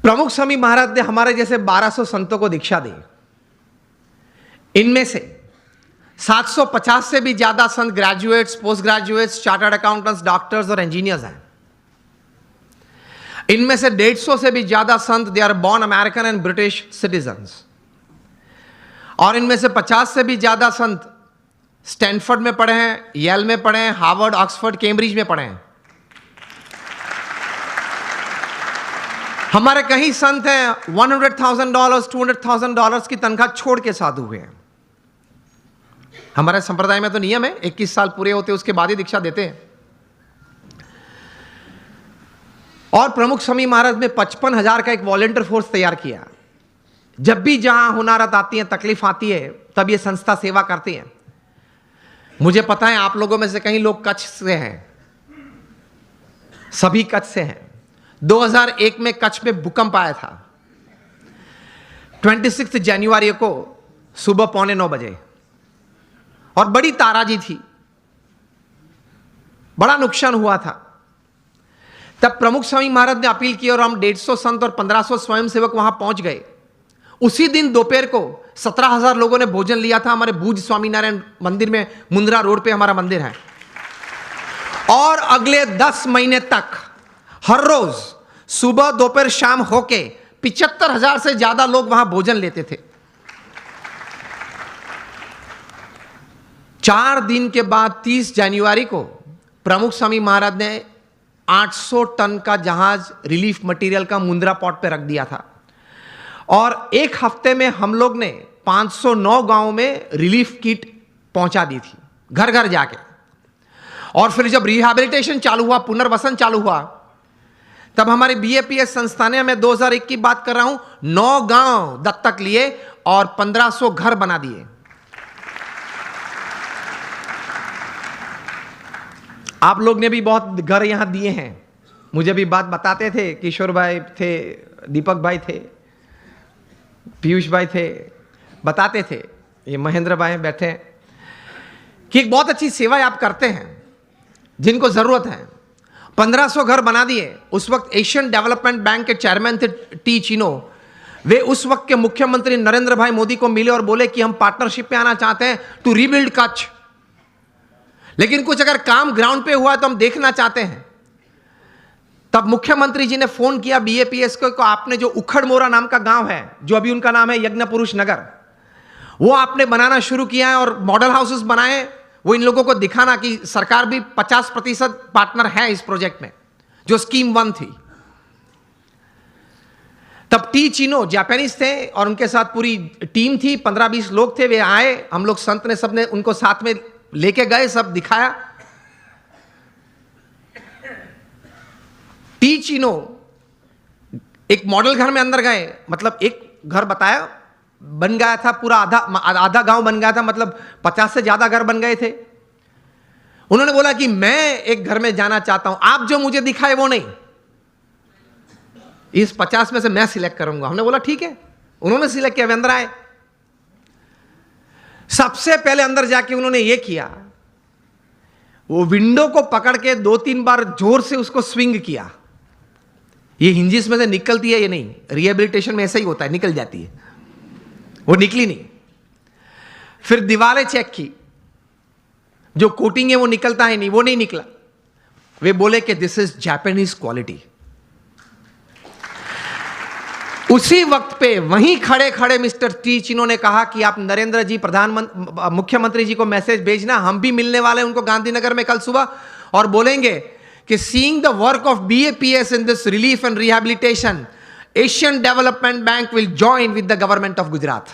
प्रमुख स्वामी महाराज ने हमारे जैसे 1200 संतों को दीक्षा दी। इनमें से 750 से भी ज्यादा संत graduates, post graduates, chartered accountants, doctors और इंजीनियर्स हैं। इनमें से 150 से भी ज्यादा संत they are born American and British citizens, और इनमें से 50 से भी ज्यादा संत स्टैनफोर्ड में पढ़े हैं, येल में पढ़े हैं, हार्वर्ड, ऑक्सफोर्ड, कैम्ब्रिज में पढ़े हैं। हमारे कई संत हैं $100,000, $200,000 की तनख्वाह छोड़ के साधु हुए हैं। हमारे संप्रदाय में तो नियम है 21 साल पूरे होते उसके बाद ही दीक्षा देते हैं। और प्रमुख स्वामी महाराज ने 55,000 का एक वॉलंटियर फोर्स तैयार किया। जब भी जहां हुनारत आती है, तकलीफ आती है, तब ये संस्था सेवा करती है। मुझे पता है आप लोगों में से कई लोग कच्छ से हैं, सभी कच्छ से हैं। 2001 में कच्छ में भूकंप आया था, 26 जनवरी को सुबह 8:45 बजे, और बड़ी ताराजी थी, बड़ा नुकसान हुआ था। तब प्रमुख स्वामी महाराज ने अपील की और हम 150 संत और 1500 स्वयंसेवक वहां पहुंच गए। उसी दिन दोपहर को 17,000 लोगों ने भोजन लिया था हमारे भूज स्वामीनारायण मंदिर में, मुंद्रा रोड पे हमारा मंदिर है। और अगले 10 महीने तक हर रोज सुबह दोपहर शाम होके 75,000 से ज्यादा लोग वहां भोजन लेते थे। 4 दिन के बाद 30 जनवरी को प्रमुख स्वामी महाराज ने 800 टन का जहाज रिलीफ मटेरियल का मुंद्रा पोर्ट पे रख दिया था, और एक हफ्ते में हम लोग ने 509 गांवों में रिलीफ किट पहुंचा दी थी, घर घर जाके। और फिर जब रिहैबिलिटेशन चालू हुआ, पुनर्वसन चालू हुआ, तब हमारे बीएपीएस संस्था ने, मैं 2001 की बात कर रहा हूं, 9 गांव दत्तक लिए और 1500 घर बना दिए। आप लोग ने भी बहुत घर यहां दिए हैं। मुझे भी बात बताते थे, किशोर भाई थे, दीपक भाई थे, पीयूष भाई थे, बताते थे, ये महेंद्र भाई बैठे हैं, कि एक बहुत अच्छी सेवा आप करते हैं जिनको जरूरत है। 1500 घर बना दिए। उस वक्त एशियन डेवलपमेंट बैंक के चेयरमैन थे टी चिनो। वे उस वक्त के मुख्यमंत्री नरेंद्र भाई मोदी को मिले और बोले कि हम पार्टनरशिप पे आना चाहते हैं टू रीबिल्ड कच्छ, लेकिन कुछ अगर काम ग्राउंड पे हुआ तो हम देखना चाहते हैं। तब मुख्यमंत्री जी ने फोन किया बीएपीएस को, आपने जो उखड़ मोरा नाम का गांव है, जो अभी उनका नाम है यज्ञ पुरुष नगर, वो आपने बनाना शुरू किया है और मॉडल हाउसेस बनाए। वो इन लोगों को दिखाना कि सरकार भी 50% पार्टनर है इस प्रोजेक्ट में, जो स्कीम 1 थी। तब टी चिनो जापानीज थे और उनके साथ पूरी टीम थी, 15-20 लोग थे। वे आए, हम लोग संत ने सबने उनको साथ में लेके गए, सब दिखाया। टी चिनो एक मॉडल घर में अंदर गए, मतलब एक घर बताया, बन गया था पूरा, आधा गांव बन गया था, मतलब 50 से ज्यादा घर बन गए थे। उन्होंने बोला कि मैं एक घर में जाना चाहता हूं, आप जो मुझे दिखाए वो नहीं, इस 50 में से मैं सिलेक्ट करूंगा। हमने बोला ठीक है। उन्होंने सिलेक्ट किया, वे अंदर आए। सबसे पहले अंदर जाके उन्होंने ये किया, वो विंडो को पकड़ के 2-3 बार जोर से उसको स्विंग किया। ये हिंजिस में से निकलती है, ये नहीं, रिहेबिलिटेशन में ऐसा ही होता है, निकल जाती है, वो निकली नहीं। फिर दीवारें चेक की, जो कोटिंग है वो निकलता है नहीं, वो नहीं निकला। वे बोले कि दिस इज जापानीज क्वालिटी। उसी वक्त पे वहीं खड़े खड़े मिस्टर टी चिनो ने कहा कि आप नरेंद्र जी मुख्यमंत्री जी को मैसेज भेजना, हम भी मिलने वाले हैं उनको गांधीनगर में कल सुबह, और बोलेंगे कि seeing the work of BAPS in this relief and rehabilitation, Asian development bank will join with the government of Gujarat.